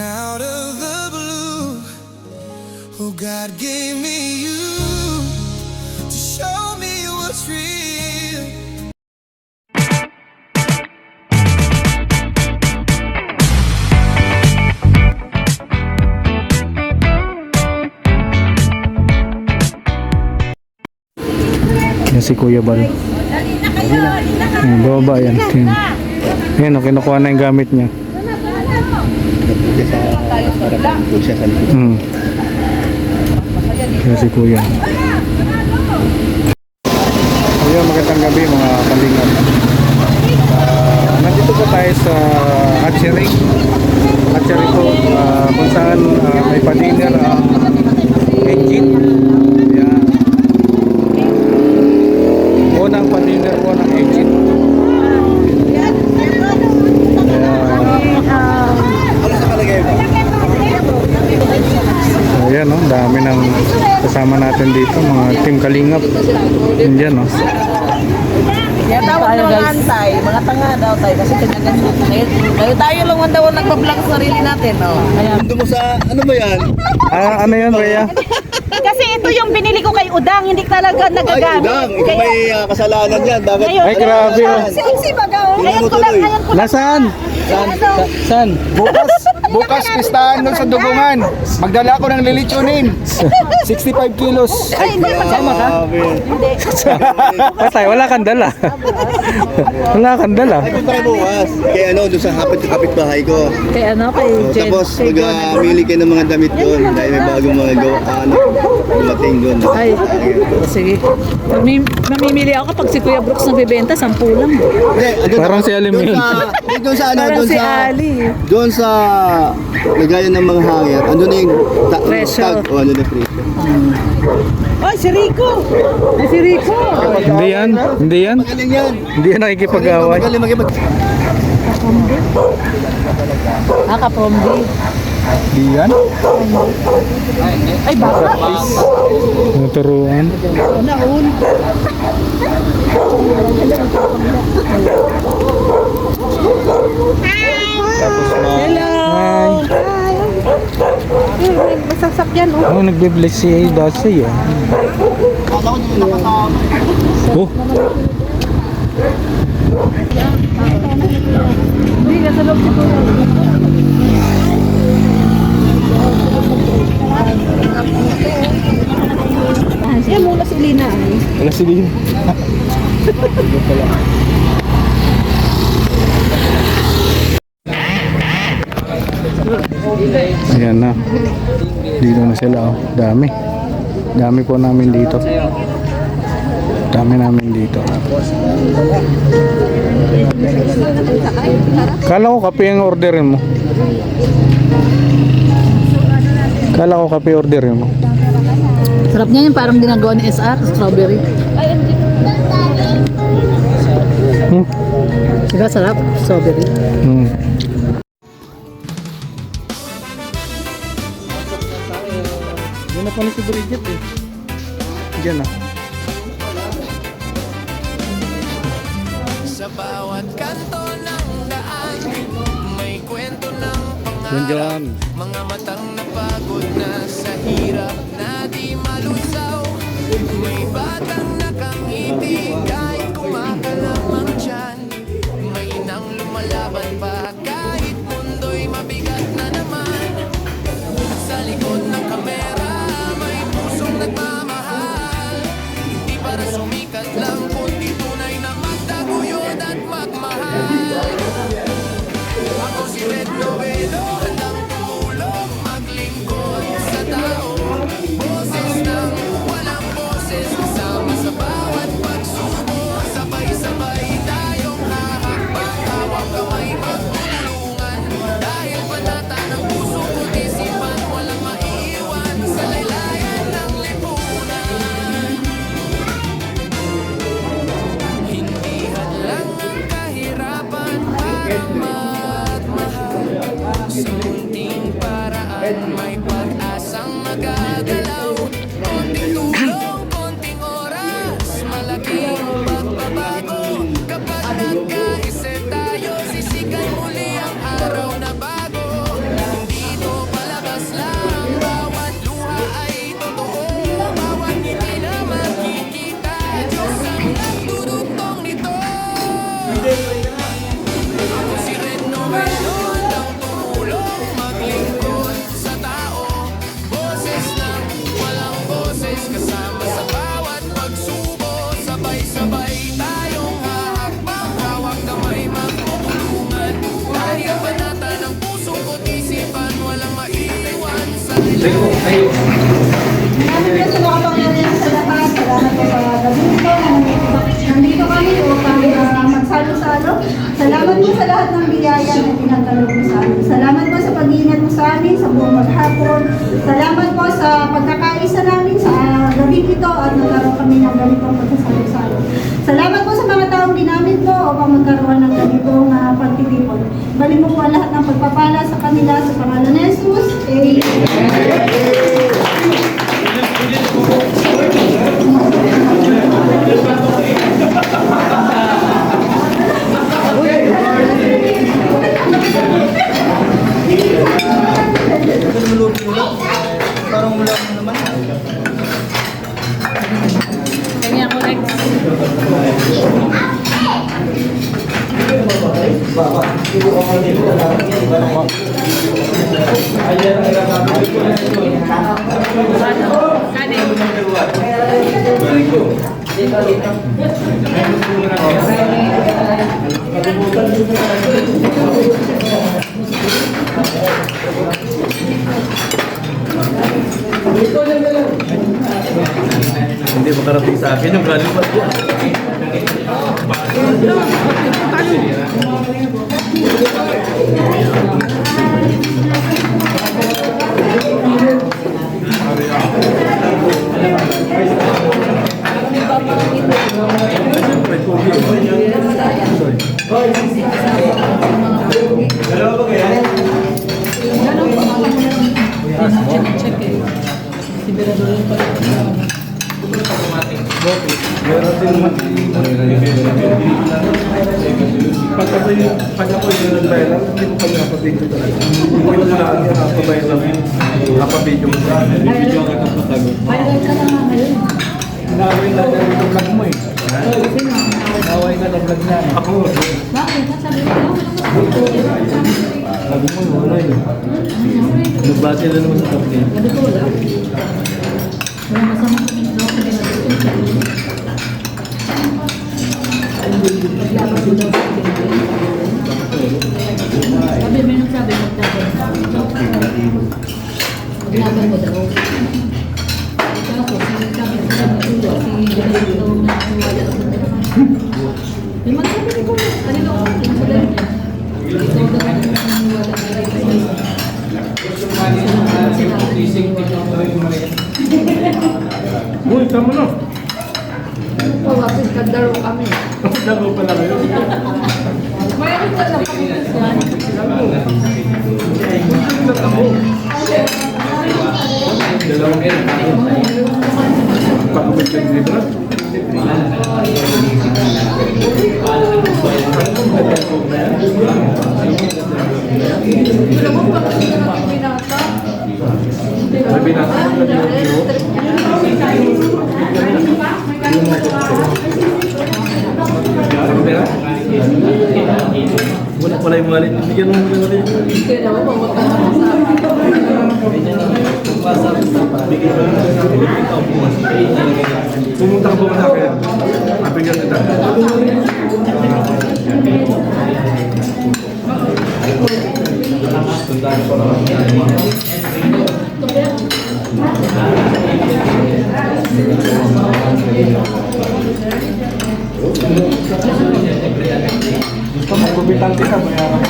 out of the blue. Oh, God gave me you to show me what's real. Yan si Kuya Bal. Yan, bababa yan. Yan, kinukuha na yung gamit niya. Yan si Kuya. Ayun, magandang gabi mga kalingap. Nandito po tayo sa hatchery. Hatchery po kung saan may pa-dinner ang engine. Yan. Unang pa-dinner po ng engine. Ayan, no? Dami ng kasama natin dito, mga team Kalingap. Yan, no? Kaya tawag na mga antay, mga tanga daw tayo kasi tinangan kayo tayo lang ang daw nagpa-vlog sa sarili natin, no? Kaya Ito mo sa, ano ba yan? Ano yan, Rhea? Kasi ito yung binili ko kay Udang, hindi talaga Ay, nagagamit. Udang, ikaw may kasalanan dyan. Bakit? Ay, grabe, oh. Si Bagaw. Tingnan mo tuloy. Nasaan? Saan? Bukas pistahan doon sa Dugungan. Magdala ako ng lilitsunin. 65 kilos. Ay, hindi. Sama ka? Hindi. Patay, wala kang dala. Wala kang dala. Ay, punta kayo bukas. Kaya ano, doon sa kapit-bahay ko. kay ano, kay Jen. Tapos, mag-amili kayo ng mga damit doon. Dahil may bagong mga dumating doon. Ay, sige. Mamimili ako kapag si Kuya Brooks nagbebenta, 10 lang. Hindi, andun Parang ako. si Alim Doon yun. doon sa ano, Parang doon si sa... Ali. Doon sa lagayan ng mga hanger, andun na yung Presyo. tag. O, andun na yung presyo. Ay, si Rico! Ay, si Rico! Hindi yan. Hindi yan. Magaling yan. Hindi yan nakikipag-away. Magaling magipag... Kapombi. Di yan? Ay, baka. Turuan. Naun. Hello! Masasakyan, oh. Oh, nagbe-bless si Dasi, ah. Oh, Hindi, nasa loob si Kuya. Siya muna si Lina. wala si Lin. Ayan na. Dito na sila, oh. Dami. Dami po namin dito. Dami namin dito. Kala ko kape ang orderin mo. Kala ko kape orderin mo. Sarap niya yung parang ginagawa ni SR, strawberry. Diba sarap? Strawberry. Hmm. Yan na pala si Bridget, eh. Diyan na. Sa bawat kanto ng daan, may kwento ng Yan dyan. mga matang napagod na sa hirap na di malusaw. May batang nakangiti kahit kumakalamang dyan. May inang lumalaban pa kahit mundo'y mabigat na naman. Sa likod ng kamera may pusong nagmamahal. Di para sumikat lang kundi tunay na magtaguyod at magmahal. Ako si Red Novelo, handang tumulong, maglingkod sa tao. Boses ng walang boses, kasama sa bawat pagsubok. Sabay-sabay tayong hahakbang, hawak kamay magtulungan. Dahil panata ng puso ko't isipan, walang maiiwan sa laylayan ng lipunan. Hindi hadlang ang kahirapan para magmahal. Sa munting paraan may pag-asang magagalaw. Konting tulong, konting oras, malaking pagbabago. Kapag nagkaisa tayo, sisikan muli ang araw na bago. Hindi katawan, walang maiiwan sa Salamat po sa makapangyarihan sa lahat. Salamat po sa gabi ito. Nandito kami upang magsalo-salo. Salamat po sa lahat ng biyaya na pinagkaloob mo sa amin. Salamat po sa pag-iingat mo sa amin sa buong maghapon. Salamat po sa pagkakaisa namin sa gabi ito at nagkaroon kami ng ganitong pagsasalo-salo. Salamat po sa mga taong ginamit mo upang magkaroon ng ganitong pagtitipon. Balik mo po ang lahat ng pagpapala sa kanila sa pangalan ni Jesus. Amen. Kanya ko next. Hindi makarating sa akin yung galing pa siya. Pag ako yung nag-viral, hindi mo kami nakapabidyo talaga. Hindi mo na yan nakapabidyo lang. Nakapabidyo mo sa akin. Bibidyo ka kang patagot. Inaway na lang yung vlog mo eh. Inaway ka na vlog na. Ako. Sabi mo, wala yun. Nagbati na naman sa kapatid. Sabi, may nagsabi maglaban mo daw. Ako, sabi sa natuwa, si Ganito na wala ako. May magsabi ni ko, kanina ako, sabi niya. Ikaw daw na wala Uy, tama na. Pawasin ka daro kami. Dago pala kayo. Mayroon ka lang kami Dalawang yan. Pag-umit yung dito na. May binasa mo na yung wala yung wallet. Bigyan mo muna natin. Kaya naman, pagwata ka Pumunta ka ba sa akin? Mabigyan kita. Gusto mo gubitan kita, bayaran ko.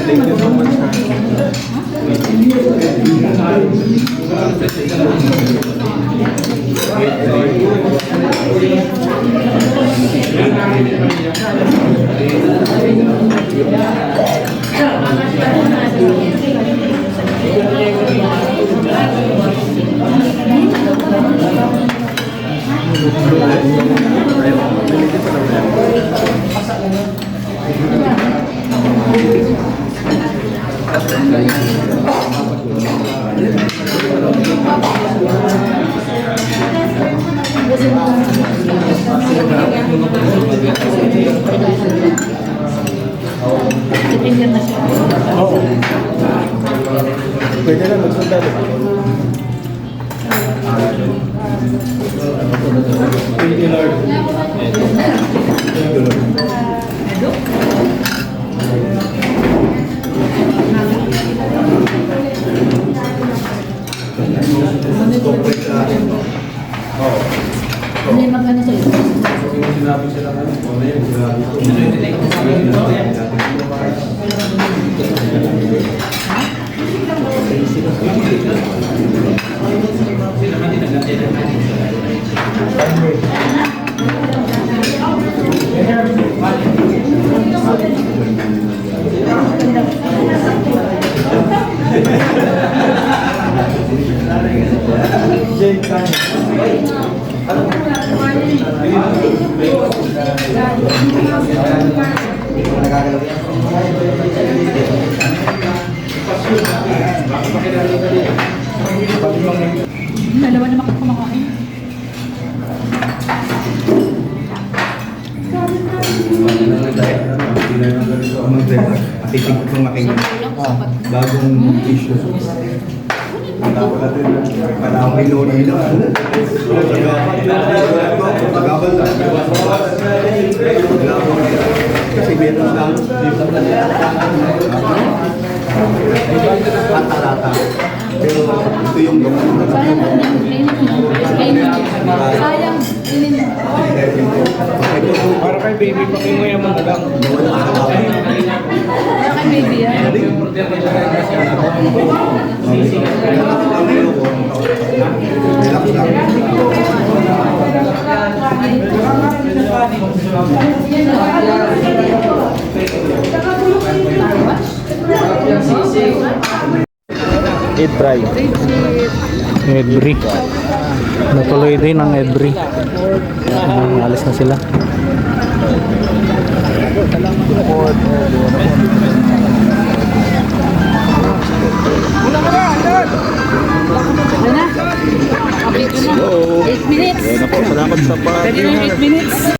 Thank you so much. Ayaw, Pwede na magsundalo. Dalawa naman ako kumakain. Titig kong aking bagong issue. Parang may lori na. Pagkabal na. Kasi meron na. Patalata. Pero ito yung Sayang. Para kay baby, pakinguya mo na lang. Kaya kay baby yan. Edbry. Edbry. Natuloy din ang Edbry. Alis na sila. Ano na? Okay, 8 minutes. Salamat sa Pwede na 8 minutes.